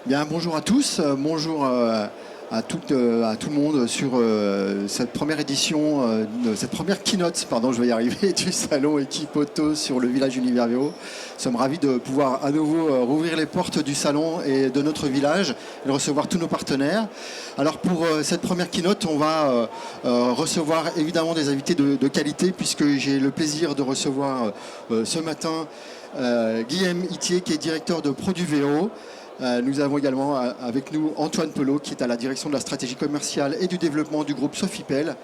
Bien, bonjour à tous, bonjour à tout le monde sur cette première édition, cette première keynote, pardon, je vais y arriver, du salon Équipe Auto sur le village Univers Vélo. Nous sommes ravis de pouvoir à nouveau rouvrir les portes du salon et de notre village et de recevoir tous nos partenaires. Alors pour cette première keynote, on va recevoir évidemment des invités de qualité puisque j'ai le plaisir de recevoir ce matin Guillaume Itier qui est directeur de Produit Vélo. Nous avons également avec nous Antoine Pelot qui est à la direction de la stratégie commerciale et du développement du groupe Sofipel.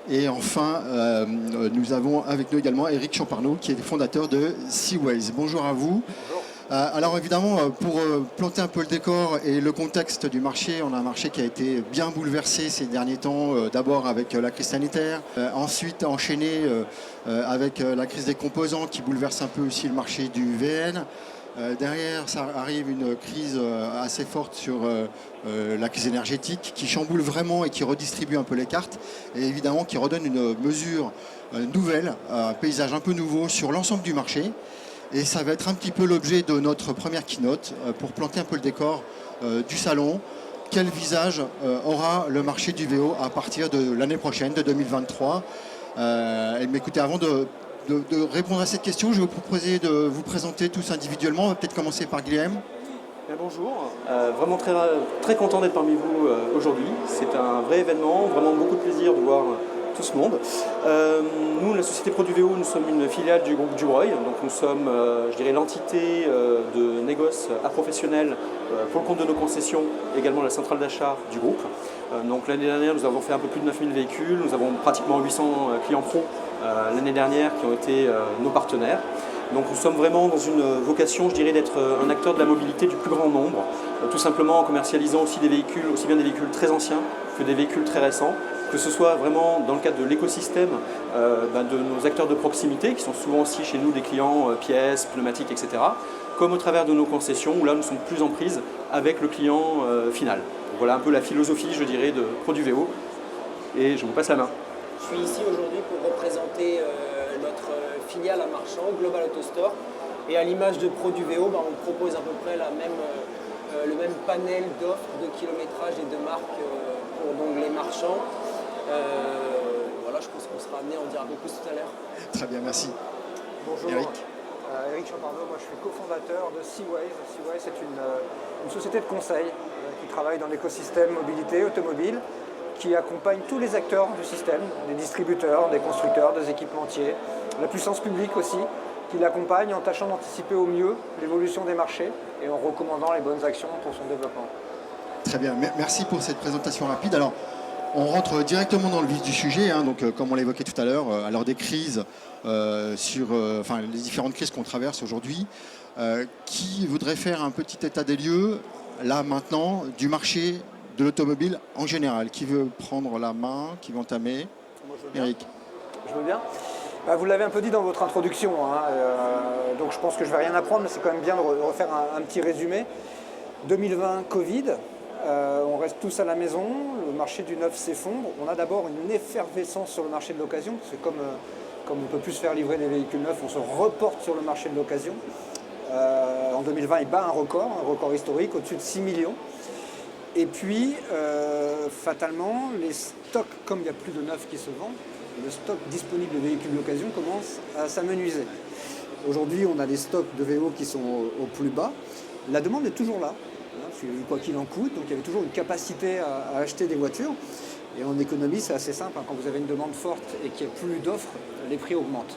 Et enfin, nous avons avec nous également Eric Champarneau qui est le fondateur de Seaways. Bonjour à vous. Bonjour. Alors évidemment, pour planter un peu le décor et le contexte du marché, on a un marché qui a été bien bouleversé ces derniers temps, d'abord avec la crise sanitaire, ensuite enchaîné avec la crise des composants qui bouleverse un peu aussi le marché du VN. Derrière, ça arrive une crise assez forte sur la crise énergétique qui chamboule vraiment et qui redistribue un peu les cartes et évidemment qui redonne une mesure nouvelle, un paysage un peu nouveau sur l'ensemble du marché. Et ça va être un petit peu l'objet de notre première keynote pour planter un peu le décor du salon. Quel visage aura le marché du VO à partir de l'année prochaine, de 2023 et écoutez, avant de répondre à cette question, je vais vous proposer de vous présenter tous individuellement. On va peut-être commencer par Guillaume. Bonjour, vraiment très content d'être parmi vous aujourd'hui. C'est un vrai événement, vraiment beaucoup de plaisir de voir tout ce monde. Nous, la société Produit Vélo, nous sommes une filiale du groupe Dubreuil. Donc nous sommes, je dirais, l'entité de négoce à professionnels pour le compte de nos concessions, également la centrale d'achat du groupe. Donc l'année dernière, nous avons fait un peu plus de 9000 véhicules. Nous avons pratiquement 800 clients pro l'année dernière qui ont été nos partenaires. Donc nous sommes vraiment dans une vocation, je dirais, d'être un acteur de la mobilité du plus grand nombre, tout simplement en commercialisant aussi des véhicules, aussi bien des véhicules très anciens que des véhicules très récents, que ce soit vraiment dans le cadre de l'écosystème de nos acteurs de proximité, qui sont souvent aussi chez nous des clients pièces, pneumatiques, etc., comme au travers de nos concessions, où là nous sommes plus en prise avec le client final. Donc, voilà un peu la philosophie, je dirais, de Produit Vélo, et je vous passe la main. Je suis ici aujourd'hui pour représenter notre filiale à Marchand, Global Auto Store. Et à l'image de Produit Vélo, on propose à peu près le même panel d'offres, de kilométrage et de marques pour donc, les marchands. Voilà, je pense qu'on sera amené à en dire un peu plus tout à l'heure. Très bien, merci. Bonjour. Eric. Eric Champarneau, moi je suis cofondateur de Seaways. Seaways c'est une société de conseil qui travaille dans l'écosystème mobilité automobile, qui accompagne tous les acteurs du système, des distributeurs, des constructeurs, des équipementiers, la puissance publique aussi, qui l'accompagne en tâchant d'anticiper au mieux l'évolution des marchés et en recommandant les bonnes actions pour son développement. Très bien, merci pour cette présentation rapide. Alors, on rentre directement dans le vif du sujet, donc comme on l'évoquait tout à l'heure, à l'heure des crises, sur les différentes crises qu'on traverse aujourd'hui, qui voudrait faire un petit état des lieux, là maintenant, du marché de l'automobile en général. Qui veut prendre la main, qui veut entamer? Moi, je veux bien. Eric. Je veux bien. Vous l'avez un peu dit dans votre introduction, donc je pense que je ne vais rien apprendre, mais c'est quand même bien de refaire un petit résumé. 2020, Covid, on reste tous à la maison, le marché du neuf s'effondre. On a d'abord une effervescence sur le marché de l'occasion, parce que comme on ne peut plus se faire livrer des véhicules neufs, on se reporte sur le marché de l'occasion. En 2020, il bat un record historique, au-dessus de 6 millions. Et puis, fatalement, les stocks, comme il n'y a plus de neufs qui se vendent, le stock disponible de véhicules d'occasion commence à s'amenuiser. Aujourd'hui, on a des stocks de vélos qui sont au plus bas. La demande est toujours là, quoi qu'il en coûte. Donc, il y avait toujours une capacité à acheter des voitures. Et en économie, c'est assez simple. Quand vous avez une demande forte et qu'il n'y a plus d'offres, les prix augmentent.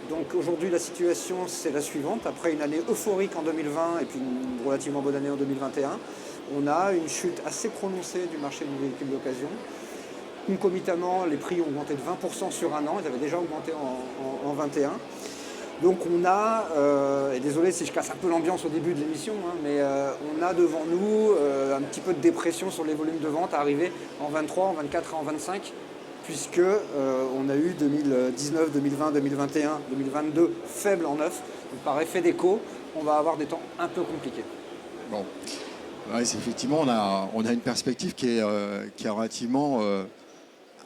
Donc aujourd'hui, la situation, c'est la suivante. Après une année euphorique en 2020 et puis une relativement bonne année en 2021, on a une chute assez prononcée du marché du véhicule d'occasion. Concomitamment, les prix ont augmenté de 20% sur un an. Ils avaient déjà augmenté en 2021. Donc on a, et désolé si je casse un peu l'ambiance au début de l'émission, mais on a devant nous un petit peu de dépression sur les volumes de vente arrivés en 23, en 24 et en 25, puisque on a eu 2019, 2020, 2021, 2022 faibles en neuf. Donc par effet d'écho, on va avoir des temps un peu compliqués. Bon, ouais, effectivement, on a une perspective qui est relativement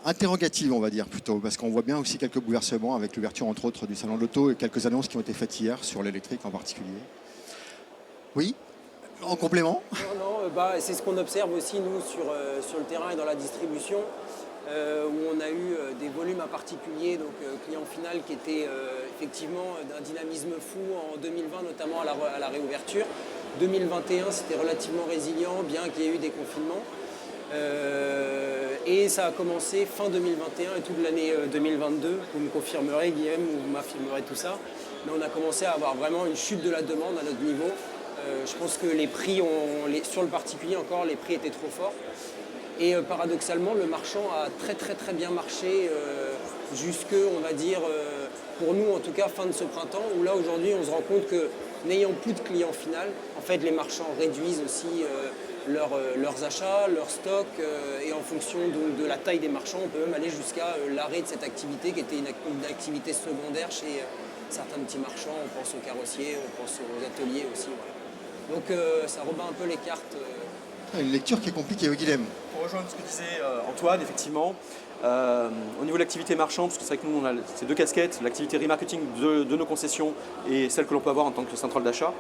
interrogative, on va dire plutôt, parce qu'on voit bien aussi quelques bouleversements avec l'ouverture entre autres du salon de l'auto et quelques annonces qui ont été faites hier sur l'électrique en particulier. Oui. En complément? Non, c'est ce qu'on observe aussi nous sur le terrain et dans la distribution, où on a eu des volumes à particulier, donc client final qui était effectivement d'un dynamisme fou en 2020, notamment à la réouverture. 2021, c'était relativement résilient, bien qu'il y ait eu des confinements. Et ça a commencé fin 2021 et toute l'année 2022, vous me confirmerez Guillaume, ou vous m'affirmerez tout ça, mais on a commencé à avoir vraiment une chute de la demande à notre niveau. Je pense que les prix, sur le particulier encore, les prix étaient trop forts. Et paradoxalement, le marchand a très bien marché jusque, on va dire, pour nous en tout cas, fin de ce printemps, où là aujourd'hui on se rend compte que n'ayant plus de clients final, en fait les marchands réduisent aussi leurs achats, leurs stocks, et en fonction donc, de la taille des marchands, on peut même aller jusqu'à l'arrêt de cette activité qui était une activité secondaire chez certains petits marchands, on pense aux carrossiers, on pense aux ateliers aussi. Voilà. Donc ça rebat un peu les cartes. Une lecture qui est compliquée, Guilhem. Pour rejoindre ce que disait Antoine, effectivement, au niveau de l'activité marchande, parce que c'est vrai que nous on a ces deux casquettes, l'activité remarketing de nos concessions et celle que l'on peut avoir en tant que centrale d'achat.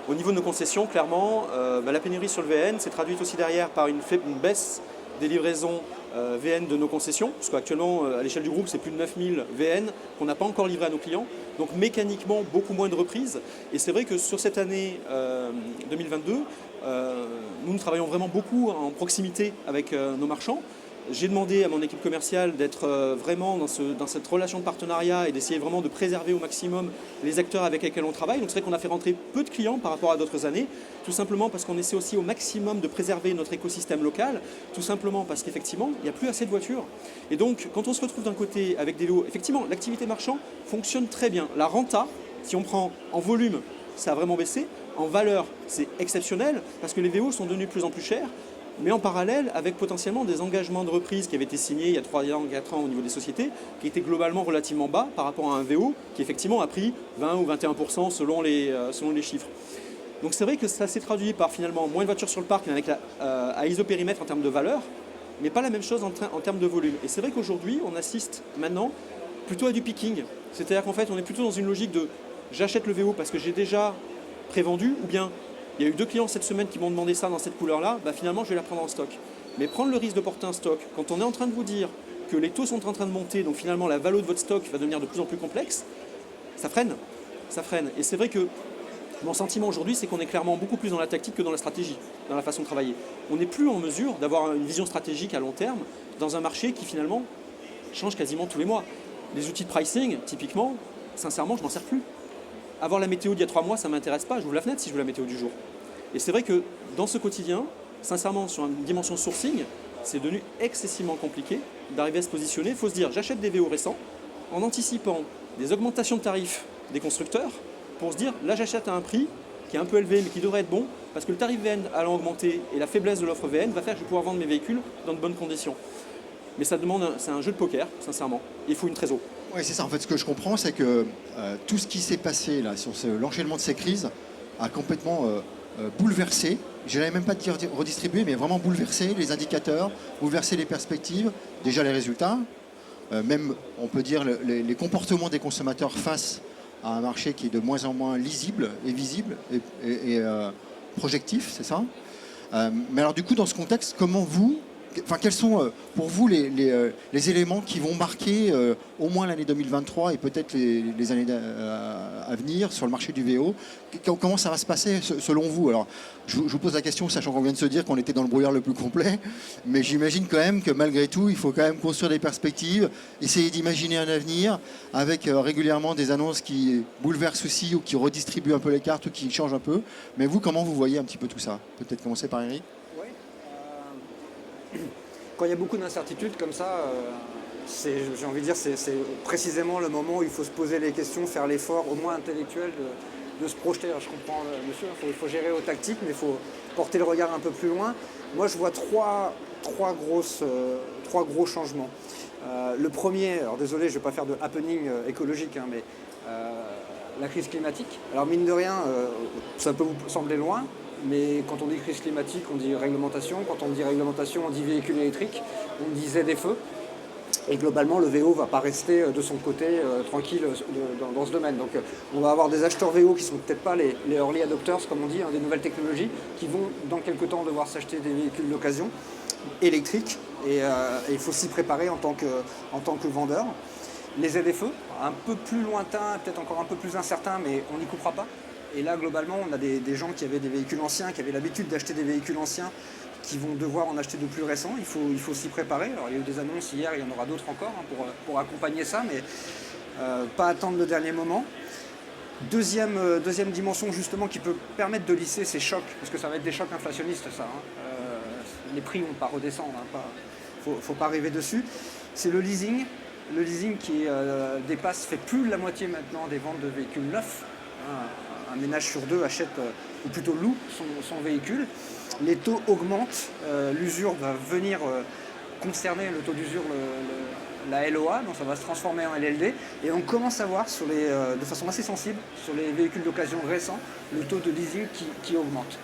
Au niveau de nos concessions, clairement, la pénurie sur le VN s'est traduite aussi derrière par une baisse des livraisons VN de nos concessions, parce qu'actuellement, à l'échelle du groupe, c'est plus de 9000 VN qu'on n'a pas encore livré à nos clients. Donc mécaniquement, beaucoup moins de reprises. Et c'est vrai que sur cette année 2022, nous travaillons vraiment beaucoup en proximité avec nos marchands. J'ai demandé à mon équipe commerciale d'être vraiment dans cette relation de partenariat et d'essayer vraiment de préserver au maximum les acteurs avec lesquels on travaille. Donc c'est vrai qu'on a fait rentrer peu de clients par rapport à d'autres années, tout simplement parce qu'on essaie aussi au maximum de préserver notre écosystème local, tout simplement parce qu'effectivement, il n'y a plus assez de voitures. Et donc, quand on se retrouve d'un côté avec des vélos, effectivement, l'activité marchand fonctionne très bien. La renta, si on prend en volume, ça a vraiment baissé. En valeur, c'est exceptionnel parce que les VO sont devenus de plus en plus chers. Mais en parallèle, avec potentiellement des engagements de reprise qui avaient été signés il y a 3 ans, 4 ans au niveau des sociétés, qui étaient globalement relativement bas par rapport à un VO qui effectivement a pris 20 ou 21% selon les chiffres. Donc c'est vrai que ça s'est traduit par finalement moins de voitures sur le parc, mais avec à isopérimètre en termes de valeur, mais pas la même chose en termes de volume. Et c'est vrai qu'aujourd'hui, on assiste maintenant plutôt à du picking. C'est-à-dire qu'en fait, on est plutôt dans une logique de j'achète le VO parce que j'ai déjà prévendu, ou bien il y a eu 2 clients cette semaine qui m'ont demandé ça dans cette couleur-là, finalement je vais la prendre en stock. Mais prendre le risque de porter un stock, quand on est en train de vous dire que les taux sont en train de monter, donc finalement la valeur de votre stock va devenir de plus en plus complexe, ça freine. Ça freine. Et c'est vrai que mon sentiment aujourd'hui, c'est qu'on est clairement beaucoup plus dans la tactique que dans la stratégie, dans la façon de travailler. On n'est plus en mesure d'avoir une vision stratégique à long terme dans un marché qui finalement change quasiment tous les mois. Les outils de pricing, typiquement, sincèrement, je m'en sers plus. Avoir la météo d'il y a 3 mois, ça ne m'intéresse pas. Je ouvre la fenêtre si je veux la météo du jour. Et c'est vrai que dans ce quotidien, sincèrement, sur une dimension sourcing, c'est devenu excessivement compliqué d'arriver à se positionner. Il faut se dire, j'achète des VO récents en anticipant des augmentations de tarifs des constructeurs pour se dire, là j'achète à un prix qui est un peu élevé mais qui devrait être bon parce que le tarif VN allant augmenter et la faiblesse de l'offre VN va faire que je vais pouvoir vendre mes véhicules dans de bonnes conditions. Mais ça demande, c'est un jeu de poker, sincèrement. Il faut une trésor. Oui, c'est ça. En fait, ce que je comprends, c'est que tout ce qui s'est passé là, sur l'enchaînement de ces crises a complètement bouleversé, je n'allais même pas dire redistribuer, mais vraiment bouleversé les indicateurs, bouleversé les perspectives, déjà les résultats, même, on peut dire, les comportements des consommateurs face à un marché qui est de moins en moins lisible et visible et projectif, c'est ça. Mais alors du coup, dans ce contexte, quels sont pour vous les éléments qui vont marquer au moins l'année 2023 et peut-être les années à venir sur le marché du VO? Comment ça va se passer selon vous? Alors, je vous pose la question, sachant qu'on vient de se dire qu'on était dans le brouillard le plus complet, mais j'imagine quand même que malgré tout, il faut quand même construire des perspectives, essayer d'imaginer un avenir avec régulièrement des annonces qui bouleversent aussi ou qui redistribuent un peu les cartes ou qui changent un peu. Mais vous, comment vous voyez un petit peu tout ça? Peut-être commencer par Eric. Quand il y a beaucoup d'incertitudes comme ça, j'ai envie de dire, c'est précisément le moment où il faut se poser les questions, faire l'effort au moins intellectuel de se projeter. Alors, je comprends, monsieur, il faut gérer aux tactiques, mais il faut porter le regard un peu plus loin. Moi, je vois trois gros changements. Le premier, alors désolé, je ne vais pas faire de happening écologique, mais la crise climatique. Alors mine de rien, ça peut vous sembler loin, mais quand on dit crise climatique, on dit réglementation. Quand on dit réglementation, on dit véhicule électrique. On disait des feux. Et globalement, le VO ne va pas rester de son côté tranquille dans ce domaine. Donc on va avoir des acheteurs VO qui ne sont peut-être pas les early adopters, comme on dit, des nouvelles technologies, qui vont dans quelques temps devoir s'acheter des véhicules d'occasion électriques. Et il faut s'y préparer en tant que vendeur. Les ZFE, un peu plus lointains, peut-être encore un peu plus incertains, mais on n'y coupera pas. Et là, globalement, on a des gens qui avaient des véhicules anciens, qui avaient l'habitude d'acheter des véhicules anciens, qui vont devoir en acheter de plus récents. Il faut s'y préparer. Alors, il y a eu des annonces hier, il y en aura d'autres encore pour accompagner ça, mais pas attendre le dernier moment. Deuxième dimension, justement, qui peut permettre de lisser ces chocs, parce que ça va être des chocs inflationnistes, ça. Les prix ne vont pas redescendre, faut pas rêver dessus. C'est le leasing. Le leasing qui fait plus de la moitié maintenant des ventes de véhicules neufs. Un ménage sur deux achète, ou plutôt loue son véhicule. Les taux augmentent, l'usure va venir concerner le taux d'usure, la LOA, donc ça va se transformer en LLD. Et on commence à voir de façon assez sensible sur les véhicules d'occasion récents le taux de leasing qui augmente.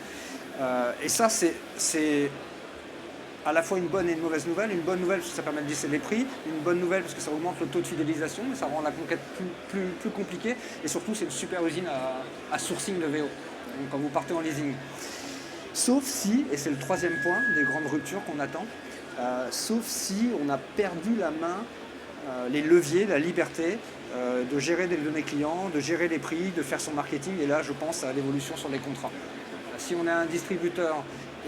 Et ça, c'est à la fois une bonne et une mauvaise nouvelle. Une bonne nouvelle parce que ça permet de lisser les prix, une bonne nouvelle parce que ça augmente le taux de fidélisation, mais ça rend la conquête plus compliquée. Et surtout, c'est une super usine à sourcing de VO, donc quand vous partez en leasing. Sauf si, et c'est le troisième point des grandes ruptures qu'on attend, sauf si on a perdu la main, les leviers, la liberté de gérer des données clients, de gérer les prix, de faire son marketing. Et là, je pense à l'évolution sur les contrats. Si on a un distributeur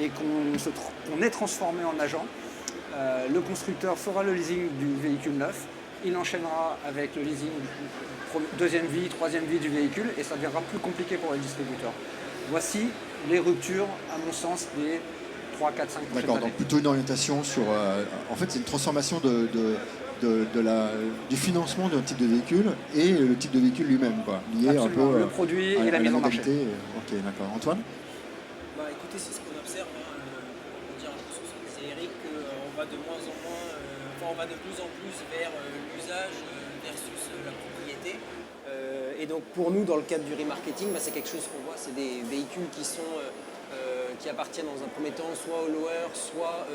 et qu'on est transformé en agent, le constructeur fera le leasing du véhicule neuf, il enchaînera avec le leasing deuxième vie, troisième vie du véhicule, et ça deviendra plus compliqué pour les distributeurs. Voici les ruptures, à mon sens, des 3, 4, 5 prochaines années. D'accord, donc plutôt une orientation sur... en fait, c'est une transformation du financement d'un type de véhicule et le type de véhicule lui-même, quoi, lié un peu le produit et la mise en marché. Ok, d'accord. Antoine ? Écoutez, c'est ce qu'on observe. On dit un peu ce que disait Eric, qu'on va de moins en moins, on va de plus en plus vers l'usage versus la propriété. Et donc pour nous, dans le cadre du remarketing, c'est quelque chose qu'on voit, c'est des véhicules qui appartiennent dans un premier temps soit aux loueurs, soit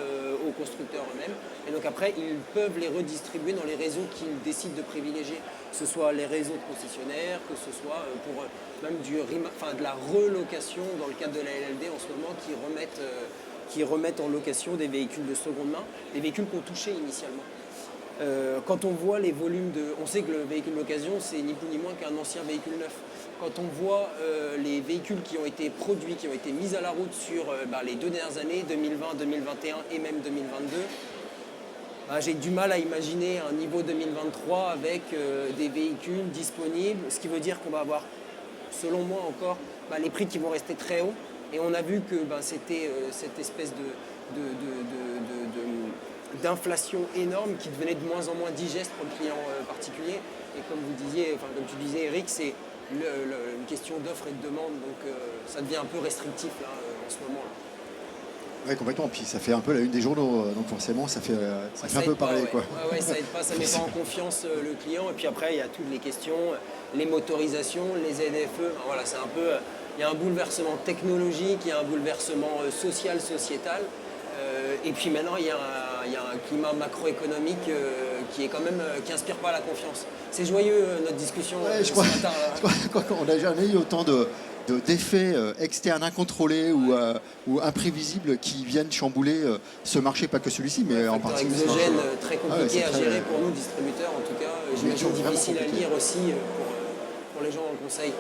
aux constructeurs eux-mêmes. Et donc après, ils peuvent les redistribuer dans les réseaux qu'ils décident de privilégier, que ce soit les réseaux de concessionnaires, que ce soit pour même de la relocation dans le cadre de la LLD en ce moment, qui remettent en location des véhicules de seconde main, des véhicules qu'on touchait initialement. Quand on voit les volumes on sait que le véhicule d'occasion, c'est ni plus ni moins qu'un ancien véhicule neuf. Quand on voit les véhicules qui ont été produits, qui ont été mis à la route sur les 2 dernières années, 2020, 2021 et même 2022, j'ai du mal à imaginer un niveau 2023 avec des véhicules disponibles, ce qui veut dire qu'on va avoir, selon moi encore, les prix qui vont rester très hauts. Et on a vu que c'était cette espèce d'inflation énorme qui devenait de moins en moins digeste pour le client particulier. Et comme tu disais Eric, c'est une question d'offre et de demande, donc ça devient un peu restrictif là, en ce moment. Oui, complètement. Puis ça fait un peu la une des journaux, donc forcément ça fait un peu parler. Ouais. Ouais, ça aide pas, ça met pas en confiance le client. Et puis après, il y a toutes les questions, les motorisations, les ZFE. Voilà, c'est un peu, il y a un bouleversement technologique, il y a un bouleversement social, sociétal. Et puis maintenant, il y a un climat macroéconomique qui inspire pas la confiance. C'est joyeux notre discussion ce matin. Je crois qu'on n'a jamais eu autant d'effets externes incontrôlés ou imprévisibles qui viennent chambouler ce marché, pas que celui-ci, mais en partie. Exogène très compliqué à gérer pour nous, distributeurs en tout cas. J'imagine difficile à lire aussi pour les gens dans le conseil.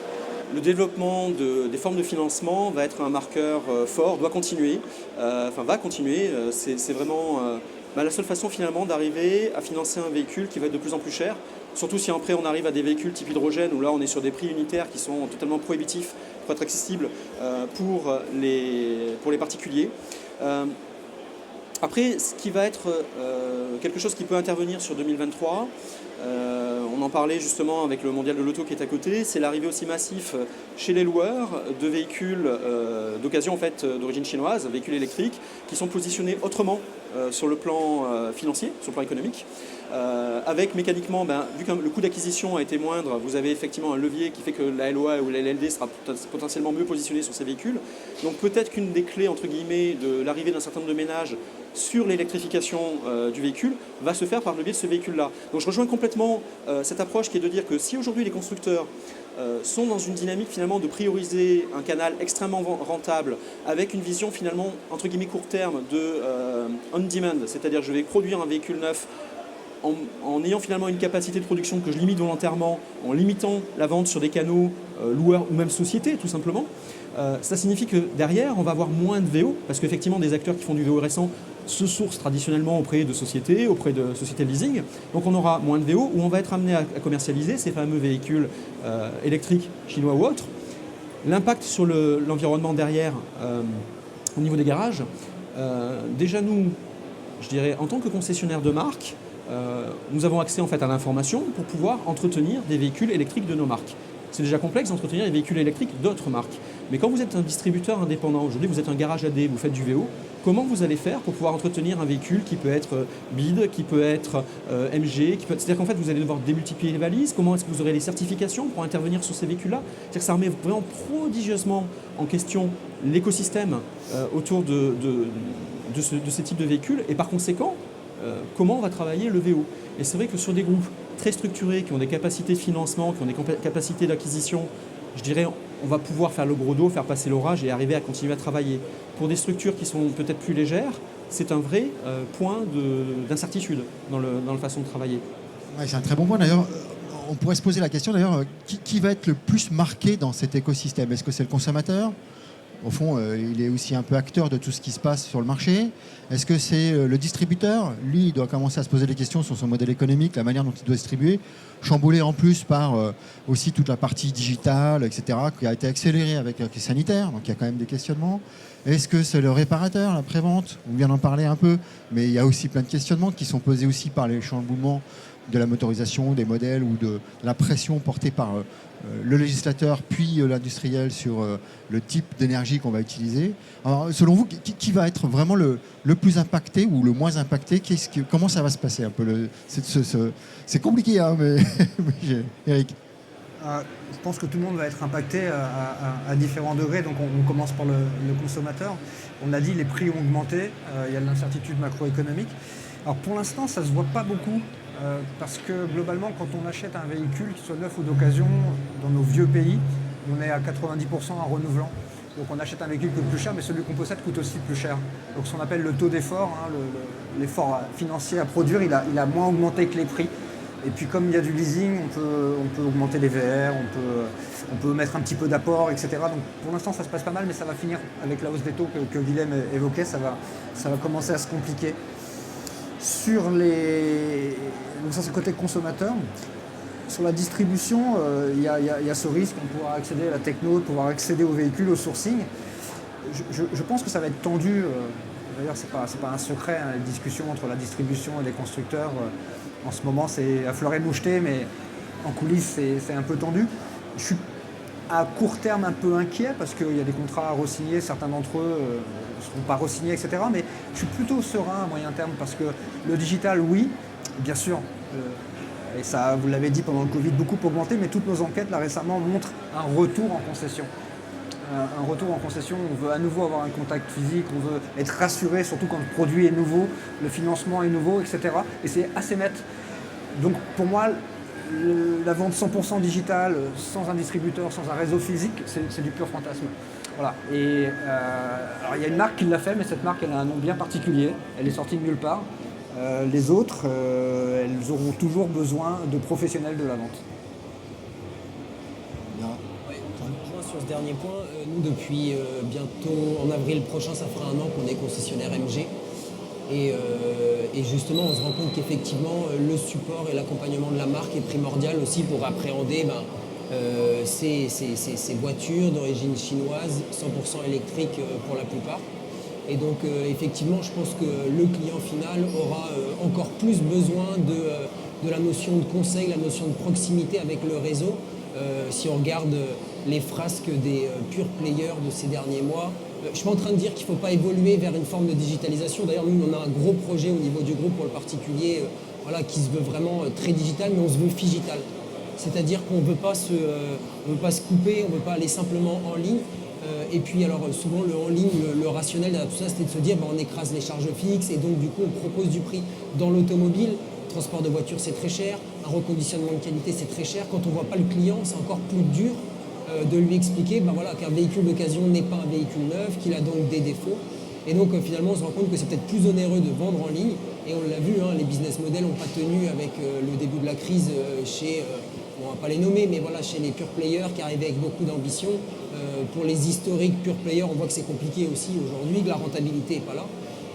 Le développement des formes de financement va être un marqueur fort, va continuer. C'est vraiment la seule façon finalement d'arriver à financer un véhicule qui va être de plus en plus cher. Surtout si après on arrive à des véhicules type hydrogène où là on est sur des prix unitaires qui sont totalement prohibitifs pour être accessibles pour les particuliers. Après, ce qui va être quelque chose qui peut intervenir sur 2023, on en parlait justement avec le mondial de l'auto qui est à côté, c'est l'arrivée aussi massif chez les loueurs de véhicules d'occasion en fait, d'origine chinoise, véhicules électriques, qui sont positionnés autrement sur le plan financier, sur le plan économique. Avec mécaniquement, vu que le coût d'acquisition a été moindre, vous avez effectivement un levier qui fait que la LOA ou la LLD sera potentiellement mieux positionnée sur ces véhicules. Donc peut-être qu'une des clés, entre guillemets, de l'arrivée d'un certain nombre de ménages sur l'électrification du véhicule va se faire par le biais de ce véhicule-là. Donc je rejoins complètement cette approche qui est de dire que si aujourd'hui les constructeurs sont dans une dynamique finalement de prioriser un canal extrêmement rentable avec une vision finalement entre guillemets court terme de on-demand, c'est-à-dire je vais produire un véhicule neuf en ayant finalement une capacité de production que je limite volontairement, en limitant la vente sur des canaux loueurs ou même sociétés tout simplement, ça signifie que derrière on va avoir moins de VO parce qu'effectivement des acteurs qui font du VO récent se sourcent traditionnellement auprès de sociétés de leasing. Donc on aura moins de VO où on va être amené à commercialiser ces fameux véhicules électriques chinois ou autres. L'impact sur l'environnement derrière au niveau des garages, déjà nous, je dirais en tant que concessionnaire de marque, nous avons accès en fait à l'information pour pouvoir entretenir des véhicules électriques de nos marques. C'est déjà complexe d'entretenir les véhicules électriques d'autres marques. Mais quand vous êtes un distributeur indépendant, aujourd'hui vous êtes un garage AD, vous faites du VO, comment vous allez faire pour pouvoir entretenir un véhicule qui peut être BID, qui peut être MG, c'est-à-dire qu'en fait vous allez devoir démultiplier les valises, comment est-ce que vous aurez les certifications pour intervenir sur ces véhicules-là? C'est-à-dire que ça remet vraiment prodigieusement en question l'écosystème autour de ces types de véhicules et par conséquent, comment on va travailler le VO. Et c'est vrai que sur des groupes très structurés, qui ont des capacités de financement, qui ont des capacités d'acquisition, je dirais on va pouvoir faire le gros dos, faire passer l'orage et arriver à continuer à travailler. Pour des structures qui sont peut-être plus légères, c'est un vrai point d'incertitude dans la façon de travailler. Ouais, c'est un très bon point d'ailleurs. On pourrait se poser la question d'ailleurs, qui va être le plus marqué dans cet écosystème? Est-ce que c'est le consommateur? Au fond, il est aussi un peu acteur de tout ce qui se passe sur le marché. Est-ce que c'est le distributeur? Lui, il doit commencer à se poser des questions sur son modèle économique, la manière dont il doit distribuer, chamboulé en plus par aussi toute la partie digitale, etc., qui a été accélérée avec la crise sanitaire, donc il y a quand même des questionnements. Est-ce que c'est le réparateur, la prévente? On vient d'en parler un peu, mais il y a aussi plein de questionnements qui sont posés aussi par les chamboulements de la motorisation, des modèles ou de la pression portée par le législateur puis l'industriel sur le type d'énergie qu'on va utiliser. Alors, selon vous, qui va être vraiment le plus impacté ou le moins impacté? Comment ça va se passer un peu c'est compliqué, hein, mais Eric. Je pense que tout le monde va être impacté à différents degrés. Donc on commence par le consommateur. On a dit les prix ont augmenté, il y a de l'incertitude macroéconomique. Alors pour l'instant, ça ne se voit pas beaucoup. Parce que globalement, quand on achète un véhicule, qu'il soit neuf ou d'occasion, dans nos vieux pays, on est à 90% en renouvelant. Donc on achète un véhicule qui coûte plus cher, mais celui qu'on possède coûte aussi plus cher. Donc ce qu'on appelle le taux d'effort, hein, l'effort financier à produire, il a moins augmenté que les prix. Et puis comme il y a du leasing, on peut augmenter les VR, on peut mettre un petit peu d'apport, etc. Donc pour l'instant ça se passe pas mal, mais ça va finir avec la hausse des taux que Willem évoquait, ça va commencer à se compliquer. Donc ça c'est côté consommateur. Sur la distribution, il y a ce risque, on pourra accéder à la techno, pouvoir accéder aux véhicules, au sourcing. Je pense que ça va être tendu. D'ailleurs, c'est pas un secret, hein, les discussions entre la distribution et les constructeurs. En ce moment, c'est à fleur et moucheté, mais en coulisses, c'est un peu tendu. Je suis à court terme un peu inquiet parce qu'il y a des contrats à re-signer, certains d'entre eux ne seront pas re-signés, etc. Mais je suis plutôt serein à moyen terme parce que le digital, oui, bien sûr, et ça, vous l'avez dit pendant le Covid, beaucoup augmenté, mais toutes nos enquêtes là récemment montrent un retour en concession. Un retour en concession, on veut à nouveau avoir un contact physique, on veut être rassuré, surtout quand le produit est nouveau, le financement est nouveau, etc. Et c'est assez net. Donc pour moi, la vente 100% digitale, sans un distributeur, sans un réseau physique, c'est du pur fantasme. Voilà. Et alors il y a une marque qui l'a fait, mais cette marque elle a un nom bien particulier, elle est sortie de nulle part. Les autres, elles auront toujours besoin de professionnels de la vente. Sur ce dernier point, nous depuis bientôt, en avril prochain, ça fera 1 an qu'on est concessionnaire MG. Et justement, on se rend compte qu'effectivement, le support et l'accompagnement de la marque est primordial aussi pour appréhender ces voitures d'origine chinoise, 100% électriques pour la plupart. Et donc, effectivement, je pense que le client final aura encore plus besoin de la notion de conseil, la notion de proximité avec le réseau. Si on regarde les frasques des pure players de ces derniers mois, Je ne suis pas en train de dire qu'il ne faut pas évoluer vers une forme de digitalisation. D'ailleurs, nous, on a un gros projet au niveau du groupe pour le particulier qui se veut vraiment très digital, mais on se veut figital. C'est-à-dire qu'on ne veut pas se couper, on ne veut pas aller simplement en ligne. Et puis alors souvent le en ligne, le rationnel derrière tout ça, c'était de se dire on écrase les charges fixes et donc du coup on propose du prix. Dans l'automobile, transport de voiture c'est très cher, un reconditionnement de qualité c'est très cher. Quand on ne voit pas le client, c'est encore plus dur de lui expliquer qu'un véhicule d'occasion n'est pas un véhicule neuf, qu'il a donc des défauts. Et donc finalement on se rend compte que c'est peut-être plus onéreux de vendre en ligne. Et on l'a vu, les business models n'ont pas tenu avec le début de la crise chez, on ne va pas les nommer, mais voilà, chez les pure players qui arrivaient avec beaucoup d'ambition. Pour les historiques pure players, on voit que c'est compliqué aussi aujourd'hui, que la rentabilité n'est pas là.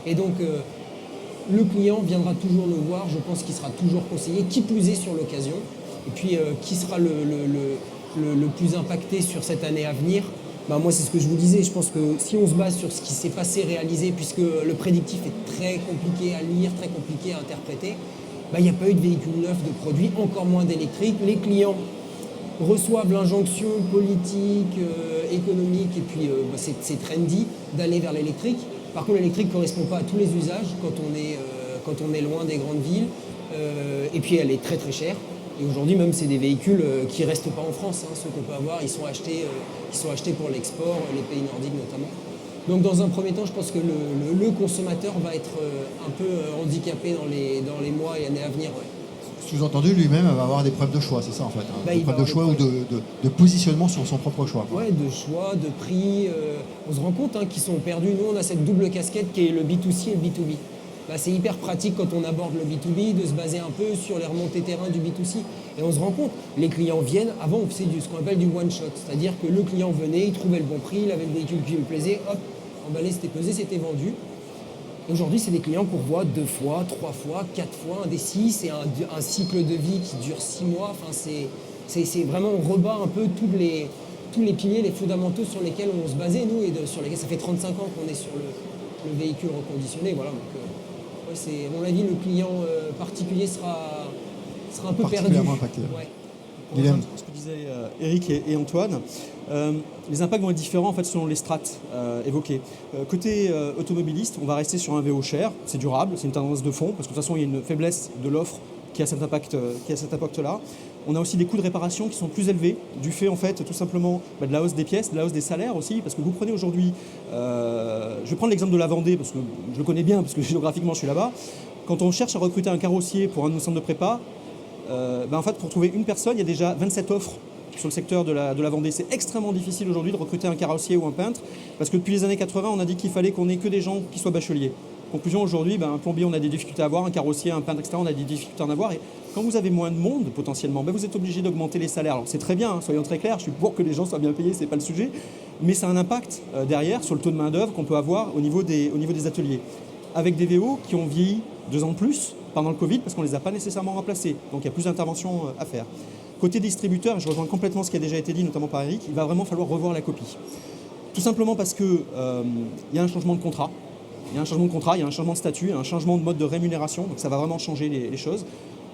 Et donc le client viendra toujours nous voir, je pense qu'il sera toujours conseillé, qui plus est sur l'occasion. Et puis qui sera le plus impacté sur cette année à venir. Moi, c'est ce que je vous disais. Je pense que si on se base sur ce qui s'est passé, réalisé, puisque le prédictif est très compliqué à lire, très compliqué à interpréter, il n'y a pas eu de véhicule neuf, de produits, encore moins d'électrique. Les clients reçoivent l'injonction politique, économique, et puis c'est trendy d'aller vers l'électrique. Par contre, l'électrique ne correspond pas à tous les usages quand on est loin des grandes villes. Et puis, elle est très très chère. Et aujourd'hui, même, c'est des véhicules qui ne restent pas en France. Ceux qu'on peut avoir, ils sont achetés pour l'export, les pays nordiques notamment. Donc, dans un premier temps, je pense que le consommateur va être un peu handicapé dans les mois et années à venir. Ouais. Sous-entendu, lui-même va avoir des preuves de choix, c'est ça en fait. Des preuves de choix ou de positionnement sur son propre choix. Oui, de choix, de prix. On se rend compte qu'ils sont perdus. Nous, on a cette double casquette qui est le B2C et le B2B. C'est hyper pratique quand on aborde le B2B de se baser un peu sur les remontées terrain du B2C. Et on se rend compte, les clients viennent, avant on faisait ce qu'on appelle du one-shot. C'est-à-dire que le client venait, il trouvait le bon prix, il avait le véhicule qui lui plaisait, hop, emballé, c'était pesé, c'était vendu. Aujourd'hui, c'est des clients qu'on revoit 2 fois, 3 fois, 4 fois, un des 6, c'est un cycle de vie qui dure 6 mois. Enfin, c'est vraiment, on rebat un peu tous les piliers, les fondamentaux sur lesquels on se basait, nous, et sur lesquels ça fait 35 ans qu'on est sur le véhicule reconditionné. Voilà, donc, à mon avis, le client particulier sera un peu perdu. Impacté. Ouais. Ce que disaient Eric et Antoine, les impacts vont être différents en fait, selon les strates évoquées. Côté automobiliste, on va rester sur un VO cher, c'est durable, c'est une tendance de fond, parce que de toute façon, il y a une faiblesse de l'offre qui a cet impact-là. On a aussi des coûts de réparation qui sont plus élevés, du fait en fait tout simplement de la hausse des pièces, de la hausse des salaires aussi, parce que vous prenez aujourd'hui, je vais prendre l'exemple de la Vendée, parce que je le connais bien, parce que géographiquement je suis là-bas, quand on cherche à recruter un carrossier pour un de nos centres de prépa, en fait pour trouver une personne, il y a déjà 27 offres sur le secteur de la Vendée. C'est extrêmement difficile aujourd'hui de recruter un carrossier ou un peintre, parce que depuis les années 80, on a dit qu'il fallait qu'on ait que des gens qui soient bacheliers. Conclusion, aujourd'hui, un plombier, on a des difficultés à avoir, un carrossier, un peintre, etc., on a des difficultés à en avoir. Et quand vous avez moins de monde, potentiellement, vous êtes obligé d'augmenter les salaires. Alors c'est très bien, soyons très clairs, je suis pour que les gens soient bien payés, c'est pas le sujet, mais ça a un impact derrière sur le taux de main-d'œuvre qu'on peut avoir au niveau des ateliers. Avec des VO qui ont vieilli 2 ans de plus pendant le Covid, parce qu'on ne les a pas nécessairement remplacés. Donc il y a plus d'interventions à faire. Côté distributeur, je rejoins complètement ce qui a déjà été dit, notamment par Eric, il va vraiment falloir revoir la copie. Tout simplement parce qu'il y a un changement de contrat. Il y a un changement de contrat, il y a un changement de statut, il y a un changement de mode de rémunération, donc ça va vraiment changer les choses.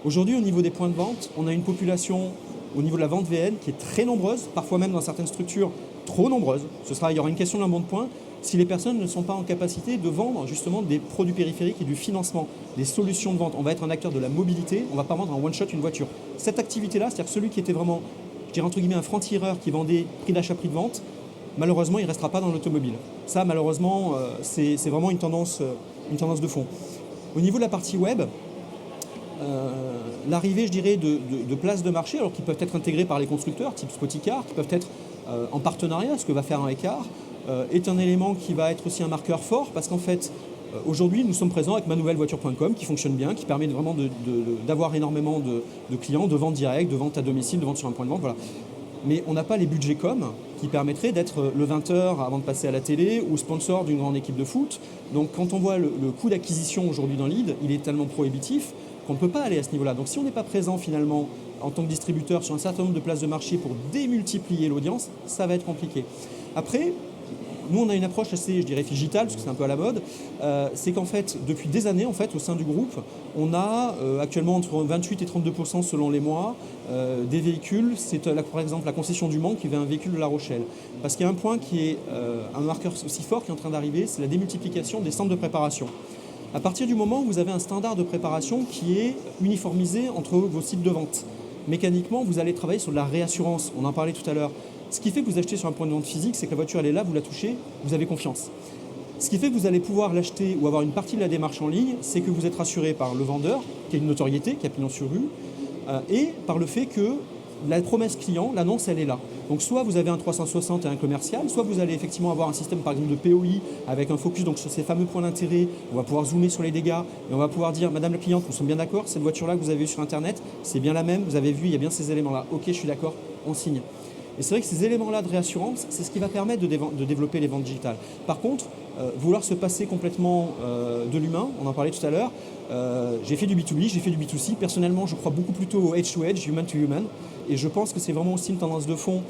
Aujourd'hui, au niveau des points de vente, on a une population au niveau de la vente VN qui est très nombreuse, parfois même dans certaines structures trop nombreuses. Il y aura une question d'un bon de point si les personnes ne sont pas en capacité de vendre justement des produits périphériques et du financement, des solutions de vente. On va être un acteur de la mobilité, on ne va pas vendre un one-shot, une voiture. Cette activité-là, c'est-à-dire celui qui était vraiment, je dirais entre guillemets, un franc-tireur qui vendait prix d'achat, prix de vente, malheureusement, il ne restera pas dans l'automobile. Ça, malheureusement, c'est vraiment une tendance de fond. Au niveau de la partie web, l'arrivée, je dirais, de places de marché, alors qui peuvent être intégrées par les constructeurs, type Spoticar, qui peuvent être en partenariat, ce que va faire un Écart, est un élément qui va être aussi un marqueur fort, parce qu'en fait, aujourd'hui, nous sommes présents avec manouvellevoiture.com, qui fonctionne bien, qui permet vraiment d'avoir énormément de clients, de vente directe, de vente à domicile, de vente sur un point de vente, voilà. Mais on n'a pas les budgets com qui permettraient d'être le 20h avant de passer à la télé ou sponsor d'une grande équipe de foot. Donc quand on voit le coût d'acquisition aujourd'hui d'un lead, il est tellement prohibitif qu'on ne peut pas aller à ce niveau-là. Donc si on n'est pas présent finalement en tant que distributeur sur un certain nombre de places de marché pour démultiplier l'audience, ça va être compliqué. Après, nous, on a une approche assez, je dirais, digitale, parce que c'est un peu à la mode. C'est qu'en fait, depuis des années, en fait, au sein du groupe, on a actuellement entre 28 et 32% selon les mois des véhicules. C'est par exemple la concession du Mans qui veut un véhicule de La Rochelle. Parce qu'il y a un point qui est un marqueur aussi fort qui est en train d'arriver, c'est la démultiplication des centres de préparation. À partir du moment où vous avez un standard de préparation qui est uniformisé entre vos sites de vente, mécaniquement, vous allez travailler sur de la réassurance. On en parlait tout à l'heure. Ce qui fait que vous achetez sur un point de vente physique, c'est que la voiture, elle est là, vous la touchez, vous avez confiance. Ce qui fait que vous allez pouvoir l'acheter ou avoir une partie de la démarche en ligne, c'est que vous êtes rassuré par le vendeur, qui a une notoriété, qui a pignon sur rue, et par le fait que la promesse client, l'annonce, elle est là. Donc soit vous avez un 360 et un commercial, soit vous allez effectivement avoir un système par exemple de POI avec un focus donc, sur ces fameux points d'intérêt. On va pouvoir zoomer sur les dégâts et on va pouvoir dire Madame la cliente, nous sommes bien d'accord, cette voiture-là que vous avez vue sur Internet, c'est bien la même, vous avez vu, il y a bien ces éléments-là. Ok, je suis d'accord, on signe. Et c'est vrai que ces éléments-là de réassurance, c'est ce qui va permettre de développer les ventes digitales. Par contre, vouloir se passer complètement de l'humain, on en parlait tout à l'heure, j'ai fait du B2B, j'ai fait du B2C. Personnellement, je crois beaucoup plutôt au edge-to-edge, human-to-human. Et je pense que c'est vraiment aussi une tendance de fond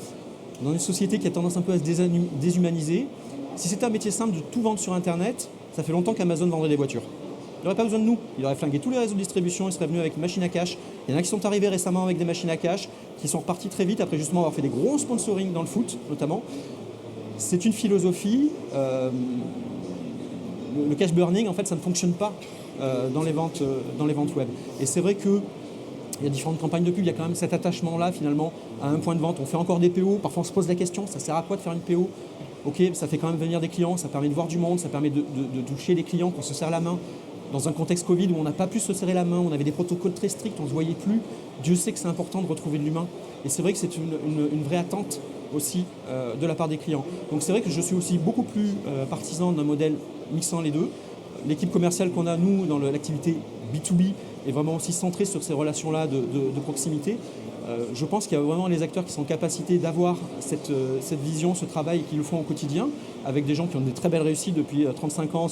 dans une société qui a tendance un peu à se déshumaniser. Si c'était un métier simple de tout vendre sur Internet, ça fait longtemps qu'Amazon vendrait des voitures. Il n'aurait pas besoin de nous. Il aurait flingué tous les réseaux de distribution, il serait venu avec une machine à cash. Il y en a qui sont arrivés récemment avec des machines à cash, qui sont repartis très vite après justement avoir fait des gros sponsoring dans le foot, notamment. C'est une philosophie. Le cash burning, en fait, ça ne fonctionne pas dans les ventes web. Et c'est vrai que il y a différentes campagnes de pub, il y a quand même cet attachement-là finalement à un point de vente. On fait encore des PO, parfois on se pose la question, ça sert à quoi de faire une PO? Ok, ça fait quand même venir des clients, ça permet de voir du monde, ça permet de toucher les clients, qu'on se serre la main. Dans un contexte Covid où on n'a pas pu se serrer la main, on avait des protocoles très stricts, on ne se voyait plus. Dieu sait que c'est important de retrouver de l'humain. Et c'est vrai que c'est une vraie attente aussi de la part des clients. Donc c'est vrai que je suis aussi beaucoup plus partisan d'un modèle mixant les deux. L'équipe commerciale qu'on a, nous, dans l'activité B2B, est vraiment aussi centrée sur ces relations-là de proximité. Je pense qu'il y a vraiment les acteurs qui sont en capacité d'avoir cette vision, ce travail et qui le font au quotidien, avec des gens qui ont des très belles réussites depuis 35 ans,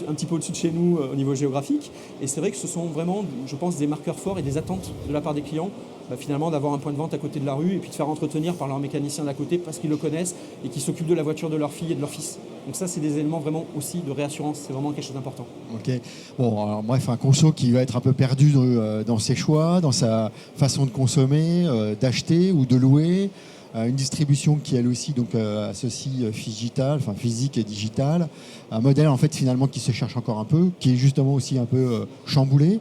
un petit peu au-dessus de chez nous au niveau géographique. Et c'est vrai que ce sont vraiment, je pense, des marqueurs forts et des attentes de la part des clients, finalement d'avoir un point de vente à côté de la rue et puis de faire entretenir par leur mécanicien d'à côté parce qu'ils le connaissent et qui s'occupent de la voiture de leur fille et de leur fils. Donc ça, c'est des éléments vraiment aussi de réassurance, c'est vraiment quelque chose d'important. Ok. Bon, alors bref, un conso qui va être un peu perdu dans ses choix, dans sa façon de consommer, d'acheter ou de louer. Une distribution qui elle aussi donc associe physique et digital. Un modèle en fait finalement qui se cherche encore un peu, qui est justement aussi un peu chamboulé.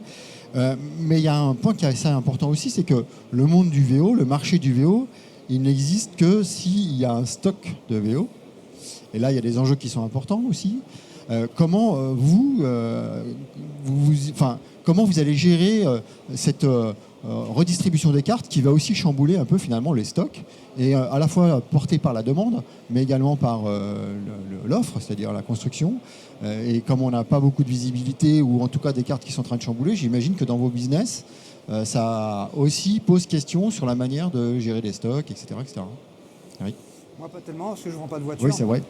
Mais il y a un point qui est assez important aussi, c'est que le monde du VO, le marché du VO, il n'existe que s'il y a un stock de VO. Et là, il y a des enjeux qui sont importants aussi. Comment vous allez gérer cette redistribution des cartes qui va aussi chambouler un peu finalement les stocks et à la fois portée par la demande, mais également par l'offre, c'est-à-dire la construction. Et comme on n'a pas beaucoup de visibilité ou en tout cas des cartes qui sont en train de chambouler, j'imagine que dans vos business, ça aussi pose question sur la manière de gérer les stocks, etc. etc. Oui. Moi, pas tellement, parce que je ne vends pas de voiture. Oui, c'est vrai.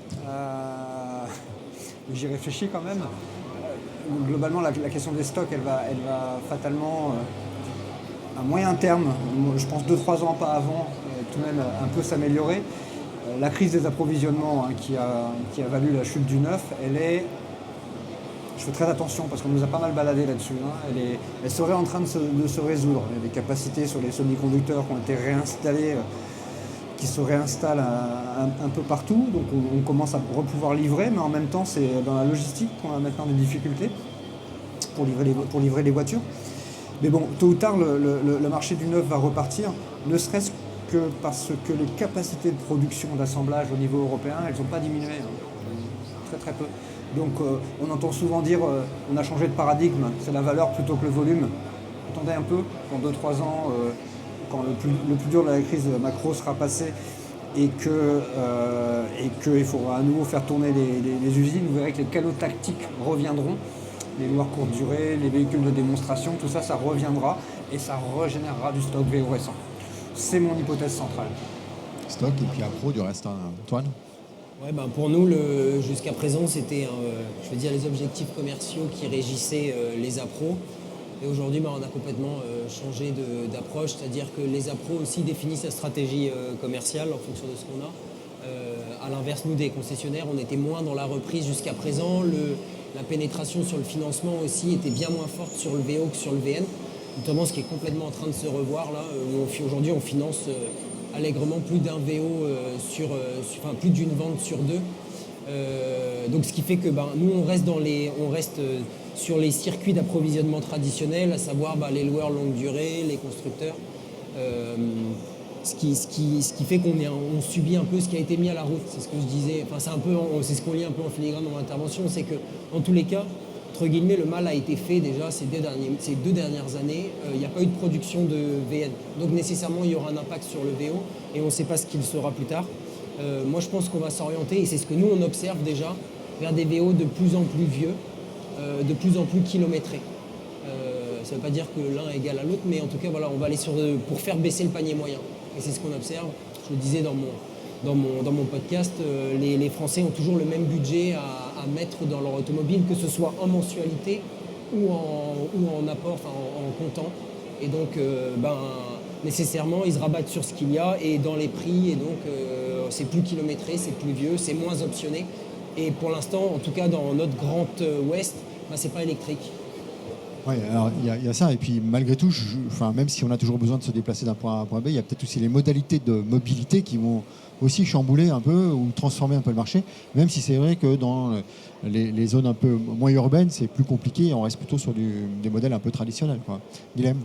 J'y réfléchis quand même. Globalement, la question des stocks, elle va fatalement, à moyen terme, je pense 2-3 ans, pas avant, tout de même un peu s'améliorer. La crise des approvisionnements qui a valu la chute du neuf, je fais très attention parce qu'on nous a pas mal baladé là-dessus. Elle serait en train de se résoudre. Il y a des capacités sur les semi-conducteurs qui ont été réinstallées, qui se réinstallent un peu partout. Donc on commence à pouvoir livrer, mais en même temps, c'est dans la logistique qu'on a maintenant des difficultés pour livrer les voitures. Mais bon, tôt ou tard, le marché du neuf va repartir, ne serait-ce que parce que les capacités de production, d'assemblage au niveau européen, elles n'ont pas diminué. Très très peu. Donc on entend souvent dire on a changé de paradigme, c'est la valeur plutôt que le volume. Attendez un peu, dans 2-3 ans, quand le plus dur de la crise macro sera passé et qu'il faudra à nouveau faire tourner les usines, vous verrez que les canaux tactiques reviendront, les lois courte durée, les véhicules de démonstration, tout ça, ça reviendra et ça régénérera du stock VO récent. C'est mon hypothèse centrale. Stock et puis appro du reste, Antoine. Ouais, pour nous, jusqu'à présent, c'était les objectifs commerciaux qui régissaient les appros. Et aujourd'hui, on a complètement changé d'approche, c'est-à-dire que les appros aussi définissent la stratégie commerciale en fonction de ce qu'on a. À l'inverse, nous, des concessionnaires, on était moins dans la reprise jusqu'à présent. La pénétration sur le financement aussi était bien moins forte sur le VO que sur le VN, notamment ce qui est complètement en train de se revoir là. Aujourd'hui, on finance allègrement plus d'un VO plus d'une vente sur deux. Donc ce qui fait que nous, on reste sur les circuits d'approvisionnement traditionnels, à savoir les loueurs longue durée, les constructeurs. Ce qui fait qu'on subit un peu ce qui a été mis à la route, c'est ce que je disais. Enfin, c'est ce qu'on lit un peu en filigrane dans mon intervention, c'est que en tous les cas, entre guillemets, le mal a été fait déjà ces 2 dernières années. Il n'y a pas eu de production de VN, donc nécessairement il y aura un impact sur le VO et on ne sait pas ce qu'il sera plus tard. Moi, je pense qu'on va s'orienter, et c'est ce que nous on observe déjà, vers des VO de plus en plus vieux, de plus en plus kilométrés. Ça ne veut pas dire que l'un est égal à l'autre, mais en tout cas, voilà, on va aller pour faire baisser le panier moyen. Et c'est ce qu'on observe. Je le disais dans mon podcast, les Français ont toujours le même budget à mettre dans leur automobile, que ce soit en mensualité ou en apport, en comptant. Et donc, nécessairement, ils se rabattent sur ce qu'il y a et dans les prix. Et donc, c'est plus kilométré, c'est plus vieux, c'est moins optionné. Et pour l'instant, en tout cas dans notre Grand Ouest, c'est pas électrique. Oui, alors il y a ça, et puis malgré tout, même si on a toujours besoin de se déplacer d'un point A à un point B, il y a peut-être aussi les modalités de mobilité qui vont aussi chambouler un peu ou transformer un peu le marché, même si c'est vrai que dans les zones un peu moins urbaines, c'est plus compliqué, on reste plutôt sur des modèles un peu traditionnels, quoi. Guilhem ?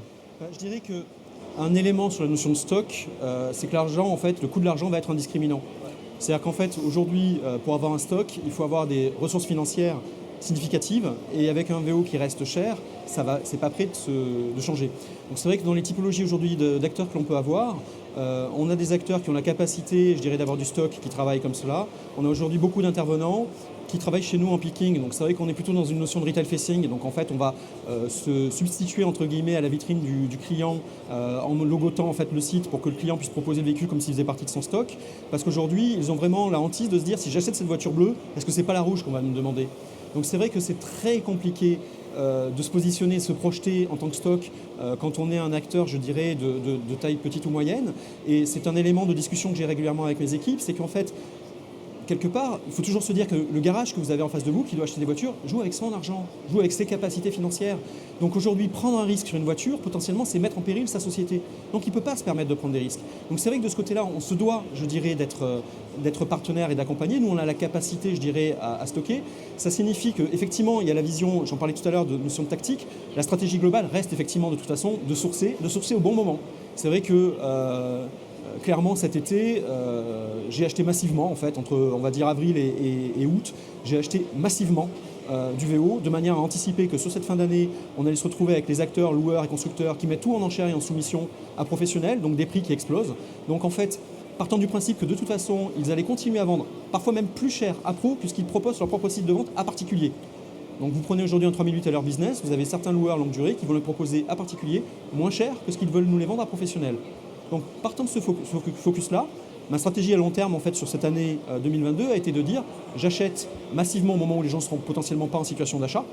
Je dirais qu'un élément sur la notion de stock, c'est que le coût de l'argent va être un discriminant. C'est-à-dire qu'en fait, aujourd'hui, pour avoir un stock, il faut avoir des ressources financières significative, et avec un VO qui reste cher, c'est pas prêt de changer. Donc c'est vrai que dans les typologies aujourd'hui d'acteurs que l'on peut avoir, on a des acteurs qui ont la capacité, je dirais, d'avoir du stock, qui travaillent comme cela. On a aujourd'hui beaucoup d'intervenants qui travaillent chez nous en picking, donc c'est vrai qu'on est plutôt dans une notion de retail facing, donc en fait on va se substituer entre guillemets à la vitrine du client en logotant en fait le site pour que le client puisse proposer le véhicule comme s'il faisait partie de son stock, parce qu'aujourd'hui ils ont vraiment la hantise de se dire, si j'achète cette voiture bleue, est-ce que c'est pas la rouge qu'on va me demander ? Donc c'est vrai que c'est très compliqué de se positionner, de se projeter en tant que stock quand on est un acteur, je dirais, de taille petite ou moyenne. Et c'est un élément de discussion que j'ai régulièrement avec mes équipes, c'est qu'en fait, quelque part, il faut toujours se dire que le garage que vous avez en face de vous, qui doit acheter des voitures, joue avec son argent, joue avec ses capacités financières. Donc aujourd'hui, prendre un risque sur une voiture, potentiellement, c'est mettre en péril sa société. Donc il ne peut pas se permettre de prendre des risques. Donc c'est vrai que de ce côté-là, on se doit, je dirais, d'être partenaire et d'accompagner. Nous, on a la capacité, je dirais, à stocker. Ça signifie qu'effectivement, il y a la vision, j'en parlais tout à l'heure, de notion de tactique. La stratégie globale reste effectivement, de toute façon, de sourcer au bon moment. C'est vrai que... clairement, cet été, j'ai acheté massivement, en fait, entre, on va dire, avril et août, j'ai acheté massivement du VO, de manière à anticiper que sur cette fin d'année, on allait se retrouver avec les acteurs, loueurs et constructeurs qui mettent tout en enchère et en soumission à professionnels, donc des prix qui explosent. Donc en fait, partant du principe que de toute façon, ils allaient continuer à vendre, parfois même plus cher à pro, puisqu'ils proposent leur propre site de vente à particulier. Donc vous prenez aujourd'hui un 3008 à leur business, vous avez certains loueurs longue durée qui vont le proposer à particulier moins cher que ce qu'ils veulent nous les vendre à professionnels. Donc partant de ce focus-là, ma stratégie à long terme en fait, sur cette année 2022 a été de dire j'achète massivement au moment où les gens ne seront potentiellement pas en situation d'achat,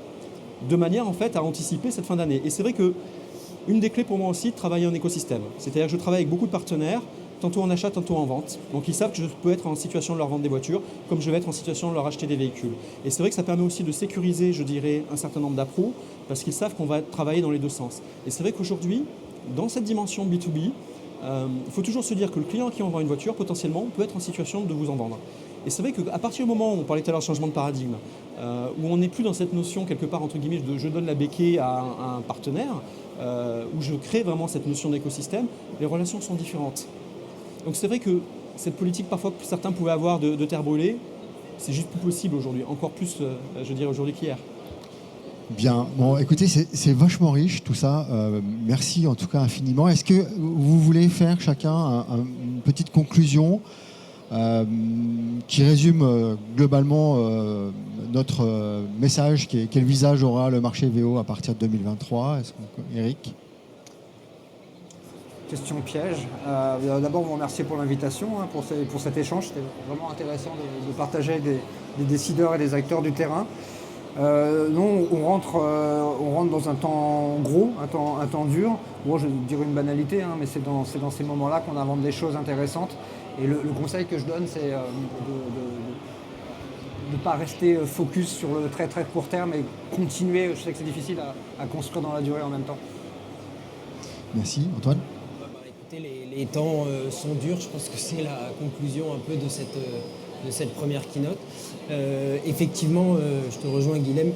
de manière en fait, à anticiper cette fin d'année. Et c'est vrai qu'une des clés pour moi aussi de travailler en écosystème, c'est-à-dire que je travaille avec beaucoup de partenaires, tantôt en achat, tantôt en vente. Donc ils savent que je peux être en situation de leur vendre des voitures, comme je vais être en situation de leur acheter des véhicules. Et c'est vrai que ça permet aussi de sécuriser, je dirais, un certain nombre d'appros, parce qu'ils savent qu'on va travailler dans les deux sens. Et c'est vrai qu'aujourd'hui, dans cette dimension B2B, il faut toujours se dire que le client qui en vend une voiture, potentiellement, peut être en situation de vous en vendre. Et c'est vrai qu'à partir du moment où on parlait tout à l'heure de changement de paradigme, où on n'est plus dans cette notion, quelque part, entre guillemets, de je donne la béquille à un partenaire, où je crée vraiment cette notion d'écosystème, les relations sont différentes. Donc c'est vrai que cette politique, parfois, que certains pouvaient avoir de terre brûlée, c'est juste plus possible aujourd'hui, encore plus, je dirais, aujourd'hui qu'hier. Bien, bon écoutez, c'est vachement riche tout ça, merci en tout cas infiniment. Est-ce que vous voulez faire chacun une petite conclusion qui résume globalement notre message, quel visage aura le marché VO à partir de 2023 ? Eric ? Question piège. D'abord, vous remercier pour l'invitation, pour cet échange. C'était vraiment intéressant de partager avec des décideurs et des acteurs du terrain. Non, on rentre dans un temps gros, un temps dur. Bon, je vais dire une banalité, hein, mais c'est dans ces moments-là qu'on invente des choses intéressantes. Et le conseil que je donne, c'est de ne pas rester focus sur le très très court terme et continuer, je sais que c'est difficile, à construire dans la durée en même temps. Merci. Antoine? Écoutez, les temps sont durs, je pense que c'est la conclusion un peu de cette première keynote. Effectivement, je te rejoins Guilhem,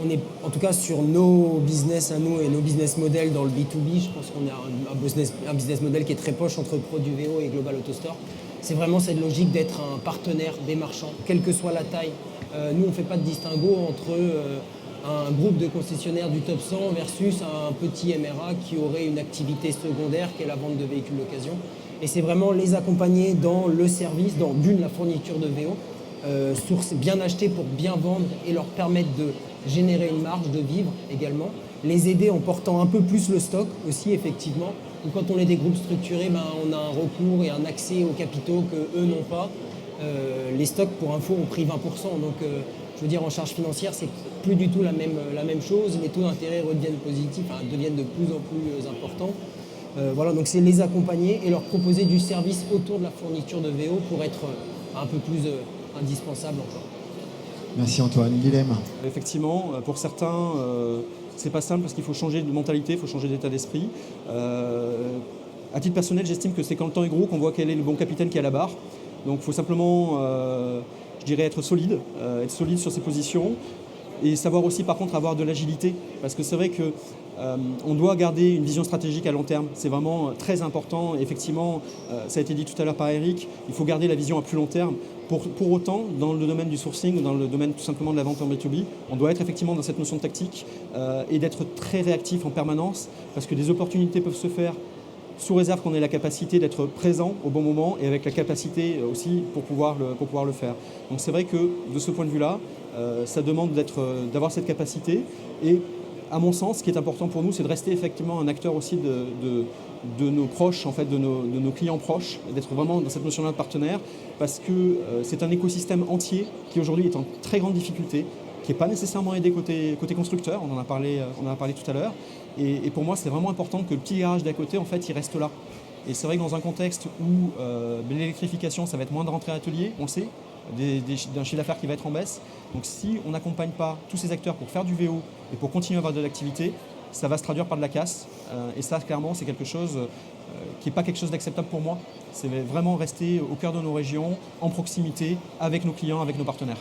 on est en tout cas sur nos business à nous et nos business models dans le B2B, je pense qu'on a un business model qui est très proche entre ProduVéo et Global Autostore. C'est vraiment cette logique d'être un partenaire des marchands, quelle que soit la taille. Nous, on ne fait pas de distinguo entre un groupe de concessionnaires du top 100 versus un petit MRA qui aurait une activité secondaire qui est la vente de véhicules d'occasion. Et c'est vraiment les accompagner dans le service, dans la fourniture de VO, bien acheter pour bien vendre et leur permettre de générer une marge, de vivre également. Les aider en portant un peu plus le stock aussi, effectivement. Donc, quand on est des groupes structurés, on a un recours et un accès aux capitaux qu'eux n'ont pas. Les stocks, pour info, ont pris 20%. Donc, je veux dire, en charge financière, c'est plus du tout la même chose. Les taux d'intérêt redeviennent positifs, deviennent de plus en plus importants. Voilà, donc c'est les accompagner et leur proposer du service autour de la fourniture de VO pour être un peu plus indispensable encore. Merci Antoine. Guilhem? Effectivement, pour certains, c'est pas simple parce qu'il faut changer de mentalité, il faut changer d'état d'esprit. À titre personnel, j'estime que c'est quand le temps est gros qu'on voit quel est le bon capitaine qui est à la barre. Donc il faut simplement, je dirais, être solide sur ses positions et savoir aussi par contre avoir de l'agilité. Parce que c'est vrai que on doit garder une vision stratégique à long terme. C'est vraiment très important. Et effectivement, ça a été dit tout à l'heure par Eric, il faut garder la vision à plus long terme. Pour autant, dans le domaine du sourcing ou dans le domaine tout simplement de la vente en B2B, on doit être effectivement dans cette notion de tactique et d'être très réactif en permanence parce que des opportunités peuvent se faire sous réserve qu'on ait la capacité d'être présent au bon moment et avec la capacité aussi pour pouvoir le faire. Donc c'est vrai que de ce point de vue-là, ça demande d'avoir cette capacité et à mon sens, ce qui est important pour nous, c'est de rester effectivement un acteur aussi de nos proches, en fait, de nos clients proches, d'être vraiment dans cette notion-là de partenaire, parce que c'est un écosystème entier qui aujourd'hui est en très grande difficulté, qui n'est pas nécessairement aidé côté constructeur, on en a parlé tout à l'heure, et pour moi c'est vraiment important que le petit garage d'à côté, en fait, il reste là. Et c'est vrai que dans un contexte où l'électrification, ça va être moins de rentrées à atelier, on le sait, d'un chiffre d'affaires qui va être en baisse. Donc si on n'accompagne pas tous ces acteurs pour faire du VO et pour continuer à avoir de l'activité, ça va se traduire par de la casse. Et ça, clairement, c'est quelque chose qui n'est pas quelque chose d'acceptable pour moi. C'est vraiment rester au cœur de nos régions, en proximité, avec nos clients, avec nos partenaires.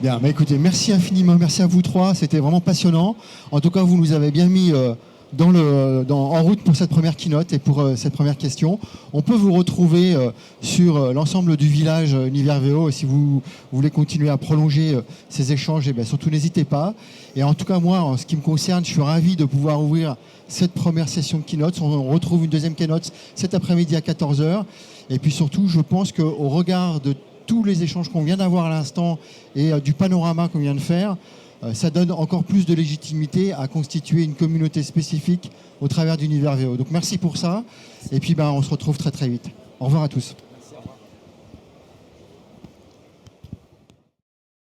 Bien, écoutez, merci infiniment, merci à vous trois, c'était vraiment passionnant. En tout cas, vous nous avez bien mis en route pour cette première keynote et pour cette première question. On peut vous retrouver sur l'ensemble du village Univers VO. Si vous voulez continuer à prolonger ces échanges, surtout n'hésitez pas. Et en tout cas, moi, en ce qui me concerne, je suis ravi de pouvoir ouvrir cette première session de keynote. On retrouve une deuxième keynote cet après-midi à 14h. Et puis surtout, je pense qu'au regard de tous les échanges qu'on vient d'avoir à l'instant et du panorama qu'on vient de faire, ça donne encore plus de légitimité à constituer une communauté spécifique au travers d'Univers VO. Donc merci pour ça. Et puis on se retrouve très très vite. Au revoir à tous.